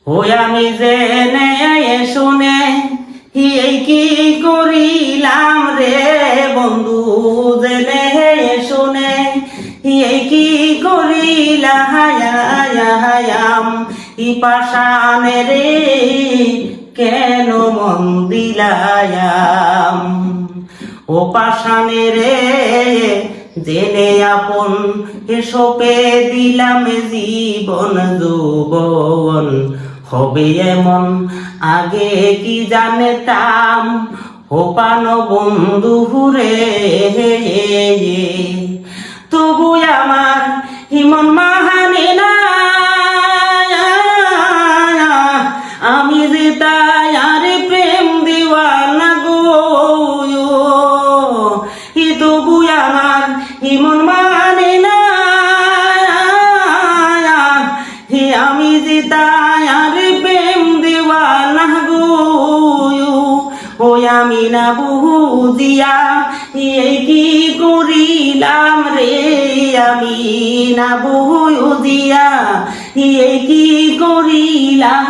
ওই আমি জেনে শুনে এই কি করিলাম রে বন্ধু, জেনে শুনে এই কি করিলাম, ই পাশানে রে কেন মন দিলাম। ও পাশানে রে জেনে আপন এসপে দিলাম জীবন যৌবন হবে এমন, আগে কি জানতাম ও পান বন্ধু রে। তবু আমার হিমন মাহানে না, আমি যে তাই আর প্রেম দিওয়ানা গো। তবু আমার হিমন মানে না, আমি যে তাই আর প্রেম দিওয়ানা গো। ওই আমি না বুঝিয়া এই কি করিলাম রে, আমি না বুঝিয়া এই কি করিলাম,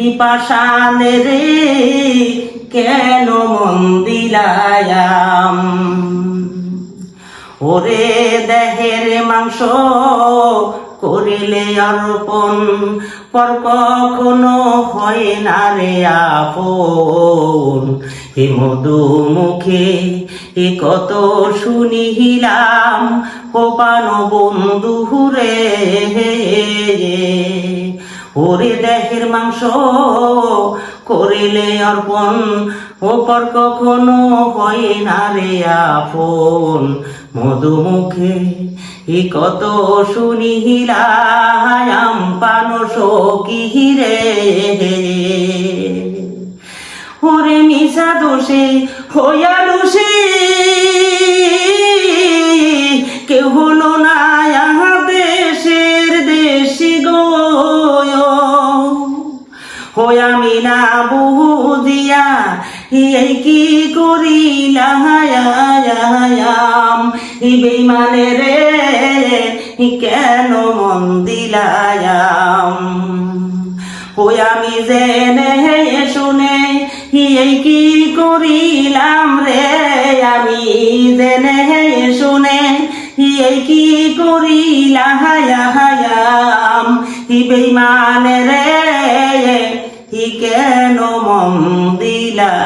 ই পাশানে রে কেন মন দিলাম। ওরে দেহের মাংস করিলে অর্পণ, পর কখনো হয় না রে আপন। এ মধু মুখে এ কত শুনিলাম ও পান বন্ধু রে। ওরে দেহের মাংস করিলে অর্পণ, ও পর কখনো হয় না রে আপন। মধুমুখে ই কত শুনিলাম পান সখী রে। ওরে মিশা দোষে হইয়া দোষে কেউ হলো না দেশের দেশি গো। হই আমি না বুঝিয়া এই কি করিলাম, বেইমানে রে কেন মন দিলাম। ওই আমি জেনে শুনে এই কি করিলাম রে, আমি জেনে শুনে এই কি করিলাম, বেইমানে রে কেন মন দিলাম।